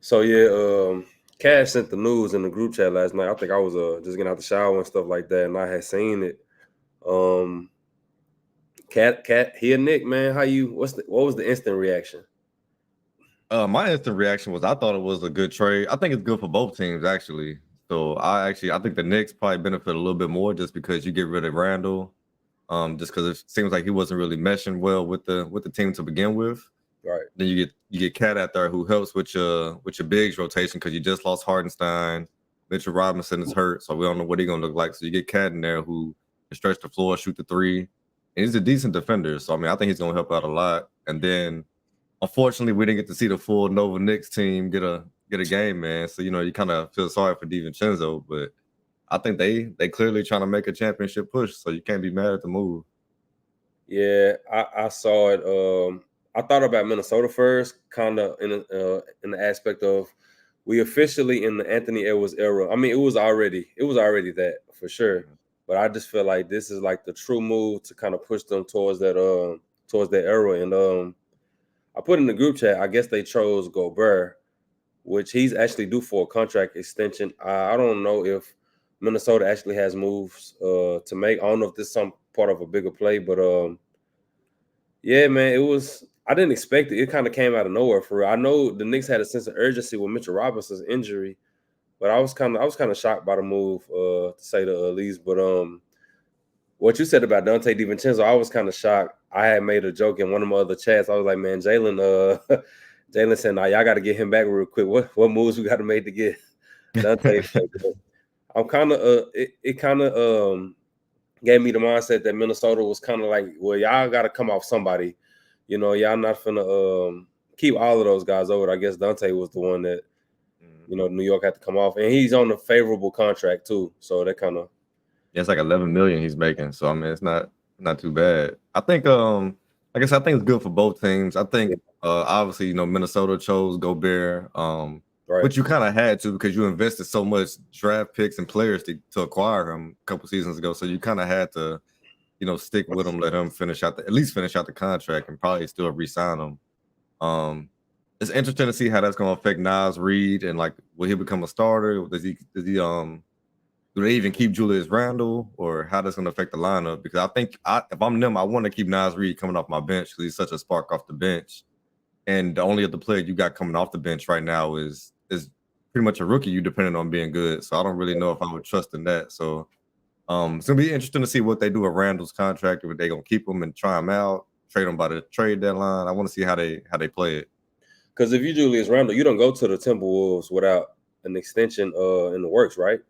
So yeah, Cash sent the news in the group chat last night. I think I was just getting out the shower and stuff like that, and I had seen it. Um, Cat, here, Nick, man, how you? What was the instant reaction? My instant reaction was I thought it was a good trade. I think it's good for both teams actually. So I think the Knicks probably benefit a little bit more just because you get rid of Randall. Just because it seems like he wasn't really meshing well with the team to begin with. Right. Then you get Cat out there who helps with your bigs rotation because you just lost Hardenstein. Mitchell Robinson is hurt, so we don't know what he's gonna look like. So you get Cat in there who can stretch the floor, shoot the three, and he's a decent defender. So I mean, I think he's gonna help out a lot. And then unfortunately, we didn't get to see the full Nova Knicks team get a game, man. So you kind of feel sorry for DiVincenzo, but I think they clearly trying to make a championship push. So you can't be mad at the move. Yeah, I saw it. I thought about Minnesota first, kind of in the aspect of we officially in the Anthony Edwards era. I mean, it was already that for sure. But I just feel like this is like the true move to kind of push them towards that era. And I put in the group chat. I guess they chose Gobert, which he's actually due for a contract extension. I don't know if Minnesota actually has moves to make. I don't know if this is some part of a bigger play, but yeah, man, it was. I didn't expect it. It kind of came out of nowhere for real. I know the Knicks had a sense of urgency with Mitchell Robinson's injury, but I was kind of shocked by the move, to say the least. But what you said about Dante DiVincenzo, I was kind of shocked. I had made a joke in one of my other chats. I was like, man, Jalen, Jalen said, nah, y'all got to get him back real quick. What moves we got to make to get Dante back? But I'm kind of it kind of gave me the mindset that Minnesota was kind of like, well, y'all got to come off somebody. Y'all not finna keep all of those guys over. I guess Dante was the one that Mhm. New York had to come off, and he's on a favorable contract too. So that kind of Yeah, it's like 11 million he's making. So I mean, it's not too bad. I think it's good for both teams. I think obviously Minnesota chose Gobert, right. which you kind of had to because you invested so much draft picks and players to acquire him a couple seasons ago. So you kind of had to stick with him, let him at least finish out the contract, and probably still re-sign him. Um, it's interesting to see how that's going to affect Nas Reed and like will he become a starter? Does he do they even keep Julius Randle or how that's going to affect the lineup? Because I think if I'm them, I want to keep Nas Reed coming off my bench because he's such a spark off the bench. And the only other player you got coming off the bench right now is pretty much a rookie. You depending on being good, so I don't really know if I would trust in that. So it's gonna be interesting to see what they do with Randall's contract. If they gonna keep him and try him out, trade him by the trade deadline. I want to see how they play it. Because if you Julius Randle, you don't go to the Timberwolves without an extension in the works, right?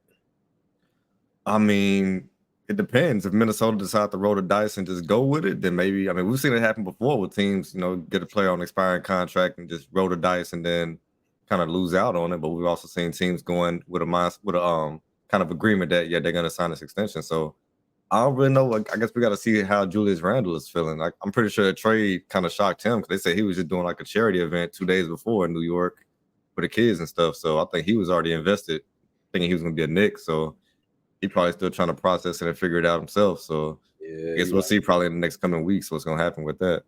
I mean, it depends. If Minnesota decide to roll the dice and just go with it, then maybe. I mean, we've seen it happen before with teams, get a player on an expiring contract and just roll the dice and then kind of lose out on it. But we've also seen teams going with a kind of agreement that yeah they're gonna sign this extension. So I don't really know. Like, I guess we got to see how Julius Randle is feeling. Like, I'm pretty sure the trade kind of shocked him because they said he was just doing like a charity event 2 days before in New York for the kids and stuff. So I think he was already invested, thinking he was going to be a Knick. So he probably still trying to process it and figure it out himself. So I Yeah, guess we'll see probably in the next coming weeks what's going to happen with that.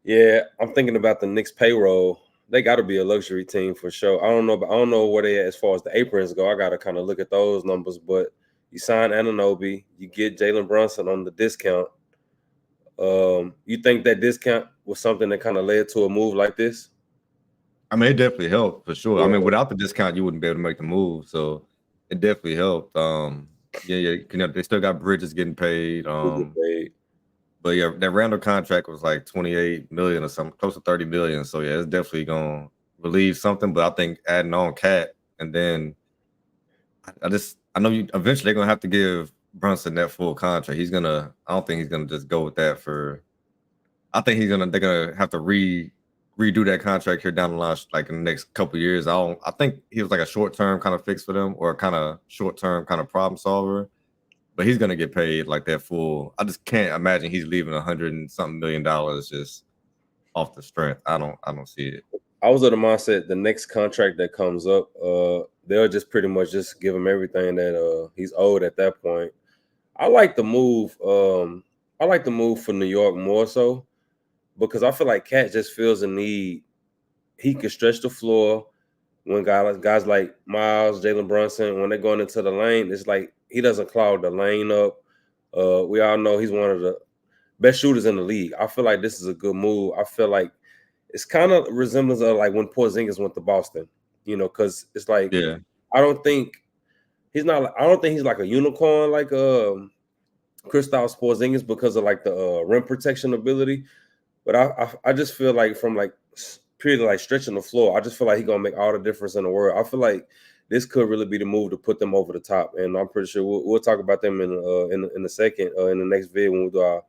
yeah. I'm thinking about the Knicks payroll. They got to be a luxury team for sure. I don't know where they at as far as the aprons go. I got to kind of look at those numbers. But you sign Ananobi, you get Jalen Brunson on the discount. You think that discount was something that kind of led to a move like this? I mean, it definitely helped for sure. I Yeah, mean, without the discount, you wouldn't be able to make the move. So it definitely helped. Yeah, yeah. They still got Bridges getting paid. who get paid? But yeah, that Randall contract was like 28 million or something, close to 30 million. So yeah, it's definitely gonna relieve something. But I think adding on Cat and then I know you eventually they're gonna have to give Brunson that full contract. I don't think he's gonna just go with that for I think they're gonna have to redo that contract here down the line, like in the next couple of years. I think he was like a short term kind of fix for them or a kind of short term kind of problem solver. But he's gonna get paid like that full. I just can't imagine he's leaving 100 and something million just off the strength. I don't see it. I was of the mindset the next contract that comes up, they'll just pretty much just give him everything that he's owed at that point. I like the move. I like the move for New York more so because I feel like Cat just feels a need. he can stretch the floor when guys like Miles, Jalen Brunson, when they're going into the lane, it's like he doesn't clog the lane up. We all know he's one of the best shooters in the league. I feel like this is a good move. I feel like it's kind of resemblance of like when Porzingis went to Boston, because it's like Yeah. I don't think he's not. I don't think he's like a unicorn like Kristaps Porzingis because of like the rim protection ability. But I just feel like from like purely like stretching the floor, I just feel like he's gonna make all the difference in the world. I feel like this could really be the move to put them over the top, and I'm pretty sure we'll talk about them in the second in the next vid when we do our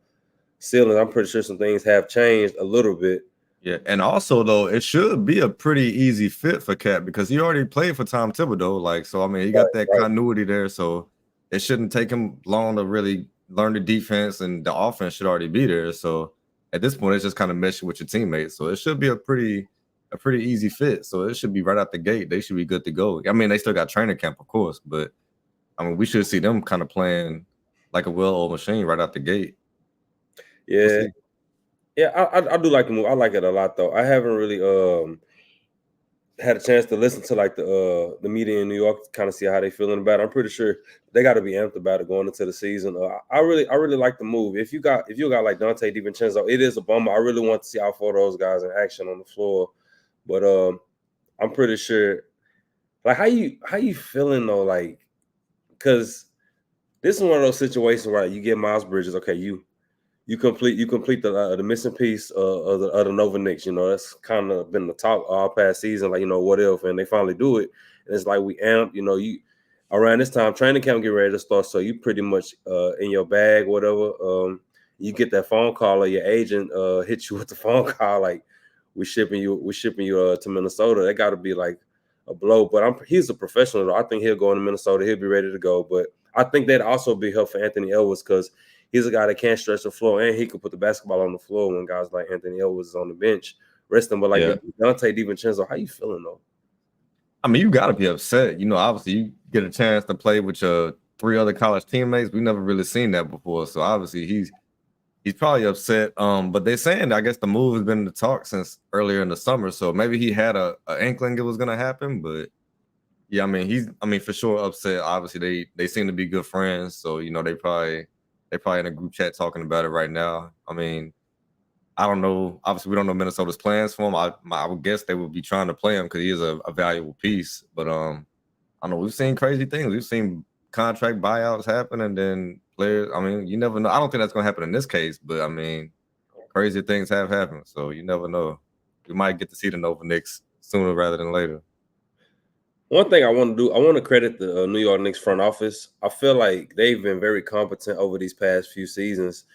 ceilings. I'm pretty sure some things have changed a little bit. Yeah, and also though, it should be a pretty easy fit for Cat because he already played for Tom Thibodeau. Like, so I mean, he got that Right. continuity there, so it shouldn't take him long to really learn the defense, and the offense should already be there. So at this point, it's just kind of meshing with your teammates. So it should be a pretty easy fit. So it should be right out the gate. They should be good to go. I mean, they still got training camp, of course, but I mean, we should see them kind of playing like a well-oiled machine right out the gate. We'll Yeah. see. Yeah, I do like the move. I like it a lot though. I haven't really had a chance to listen to like the media in New York to kind of see how they feeling about it. I'm pretty sure they got to be amped about it going into the season. I really like the move. If you got like Dante DiVincenzo, it is a bummer. I really want to see all four of those guys in action on the floor. But I'm pretty sure. Like how you feeling though? Like because this is one of those situations where you get Miles Bridges. Okay, you complete the missing piece of the Nova Knicks. That's kind of been the talk all past season. Like what if, and they finally do it, and it's like we amp. You around this time training camp get ready to start, so you pretty much in your bag, whatever. You get that phone call or your agent hits you with the phone call like we're shipping you to Minnesota. That got to be like a blow. But he's a professional though. I think he'll go into Minnesota. He'll be ready to go. But I think that'd also be help for Anthony Edwards because he's a guy that can't stretch the floor and he can put the basketball on the floor when guys like Anthony Edwards is on the bench resting. But like Dante DiVincenzo, how you feeling though? I mean, you got to be upset. Obviously, you get a chance to play with your 3 other college teammates. We never really seen that before, so obviously he's probably upset. But they're saying I guess the move has been in the talk since earlier in the summer, so maybe he had a inkling it was going to happen. But yeah, I mean, for sure upset. Obviously, they seem to be good friends, so they probably in a group chat talking about it right now. I mean, I don't know. Obviously, we don't know Minnesota's plans for him. I would guess they would be trying to play him because he is a valuable piece. But I know we've seen crazy things. We've seen contract buyouts happen, and then players. I mean, you never know. I don't think that's going to happen in this case, but I mean, crazy things have happened, so you never know. We might get to see the Nova Knicks sooner rather than later. One thing I want to do, I want to credit the New York Knicks front office. I feel like they've been very competent over these past few seasons.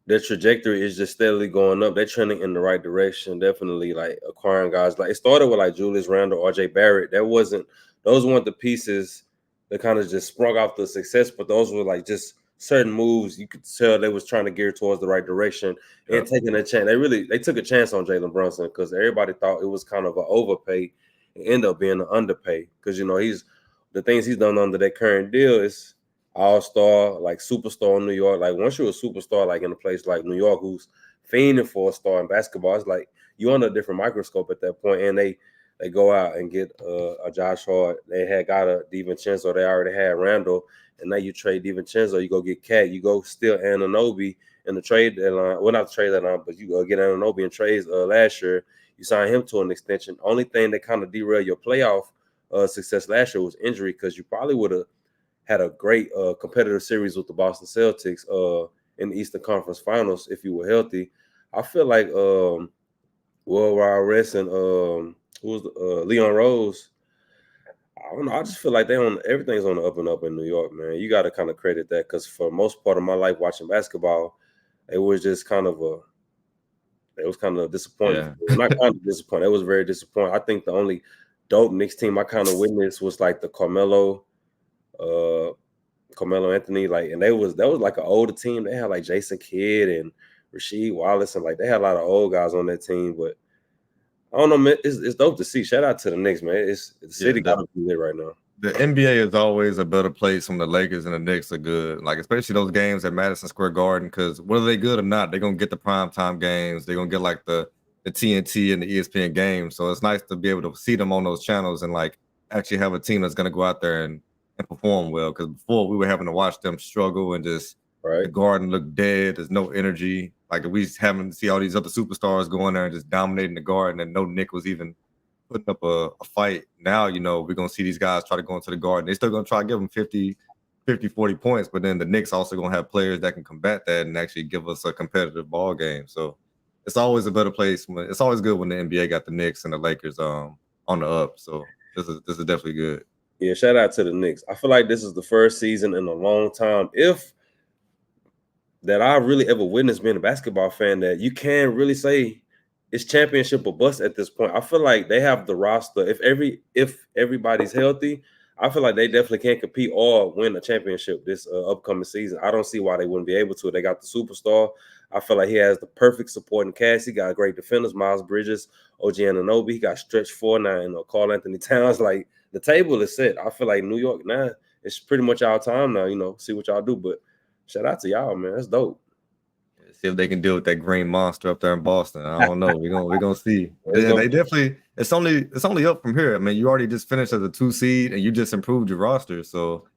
Their trajectory is just steadily going up. They're trending in the right direction. Definitely like acquiring guys. Like it started with like Julius Randle, RJ Barrett. Those weren't the pieces that kind of just sprung off the success, but those were like just certain moves. You could tell they was trying to gear towards the right direction and taking a chance. They took a chance on Jalen Brunson because everybody thought it was kind of an overpay and end up being an underpay because he's the things he's done under that current deal is all-star, like superstar in New York. Like once you're a superstar, like in a place like New York, who's fiending for a star in basketball, it's like you're under a different microscope at that point. And they go out and get a Josh Hart. They had got a DiVincenzo. They already had Randall, and now you trade DiVincenzo. You go get Cat. You go steal Anunoby in the trade deadline. Well, not the trade deadline, but you go get Anunoby in trades last year. You sign him to an extension. Only thing that kind of derailed your playoff success last year was injury because you probably would have had a great competitive series with the Boston Celtics in the Eastern Conference Finals if you were healthy. I feel like World Wide West and Leon Rose. I don't know. I just feel like everything's on the up and up in New York, man. You got to kind of credit that because for most part of my life watching basketball, it was just kind of disappointing. Yeah. Not kind of disappointed. It was very disappointing. I think the only dope Knicks team I kind of witnessed was like the Carmelo Anthony, like, and that was like an older team. They had like Jason Kidd and Rasheed Wallace, and like they had a lot of old guys on that team. But I don't know, man. It's dope to see. Shout out to the Knicks, man. The city got to be lit right now. The NBA is always a better place when the Lakers and the Knicks are good. Like, especially those games at Madison Square Garden, because whether they good or not, they're going to get the primetime games. They're going to get, like, the the TNT and the ESPN games. So it's nice to be able to see them on those channels and like actually have a team that's going to go out there and perform well. Because before we were having to watch them struggle and just the right? Garden look dead. There's no energy. Like we having to see all these other superstars going there and just dominating the Garden, and no Knick was even putting up a fight. Now, we're going to see these guys try to go into the Garden. They're still going to try to give them 50, 40 points, but then the Knicks also going to have players that can combat that and actually give us a competitive ball game. So it's always a better place. It's always good when the NBA got the Knicks and the Lakers on the up. So this is definitely good. Yeah, shout out to the Knicks. I feel like this is the first season in a long time, if that I really ever witnessed being a basketball fan, that you can really say it's championship or bust at this point. I feel like they have the roster. If everybody's healthy, I feel like they definitely can compete or win a championship this upcoming season. I don't see why they wouldn't be able to. They got the superstar. I feel like he has the perfect supporting cast. He got great defenders, Miles Bridges, OG Anunoby. He got stretch four now, and Karl Anthony Towns. Like the table is set. I feel like New York now, it's pretty much our time now. See what y'all do, but shout out to y'all, man. That's dope. See if they can deal with that green monster up there in Boston. I don't know. We're gonna see. It's Yeah, gonna they be, definitely. It's only up from here. I mean, you already just finished as a 2 seed, and you just improved your roster. So,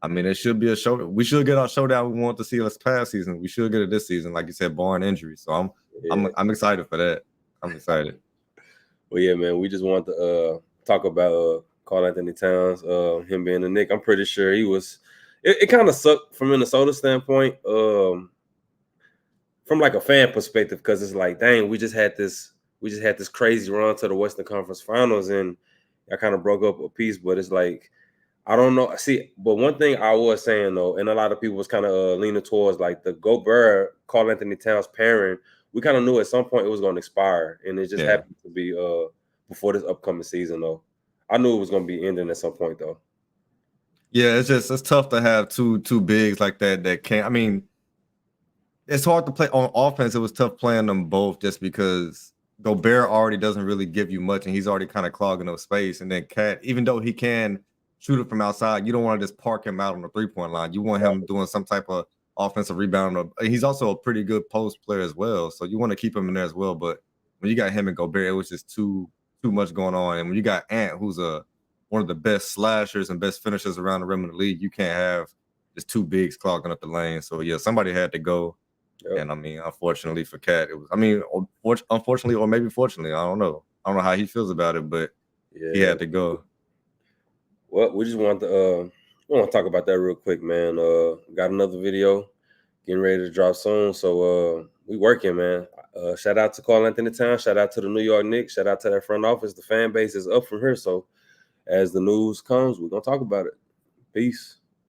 I mean, it should be a show. We should get our showdown we want to see this past season. We should get it this season, like you said, barring injury. So yeah. I'm excited for that. I'm excited. Well, yeah, man. We just want to talk about Karl Anthony Towns, him being a Knick. I'm pretty sure he was. It kind of sucked from Minnesota standpoint, from like a fan perspective, because it's like, dang, we just had this crazy run to the Western Conference Finals, and I kind of broke up a piece. But it's like, I don't know. See, but one thing I was saying though, and a lot of people was kind of leaning towards like the Gobert, Karl Anthony Towns pairing. We kind of knew at some point it was going to expire, and it just Yeah. happened to be before this upcoming season though. I knew it was going to be ending at some point though. Yeah, it's tough to have two bigs like that can't. I mean, it's hard to play on offense. It was tough playing them both just because Gobert already doesn't really give you much, and he's already kind of clogging up space. And then Cat, even though he can shoot it from outside, you don't want to just park him out on the 3-point line. You want him doing some type of offensive rebound. He's also a pretty good post player as well, so you want to keep him in there as well. But when you got him and Gobert, it was just too much going on. And when you got Ant, who's one of the best slashers and best finishers around the rim in the league, you can't have just two bigs clogging up the lane. So yeah, somebody had to go. Yep. And I mean, unfortunately for Cat, it was. I mean, unfortunately or maybe fortunately, I don't know. I don't know how he feels about it, but Yeah. he had to go. Well, we just want to talk about that real quick, man. Got another video getting ready to drop soon, so we working, man. Shout out to Karl Anthony Towns. Shout out to the New York Knicks. Shout out to their front office. The fan base is up from here, so as the news comes, we're gonna talk about it. Peace.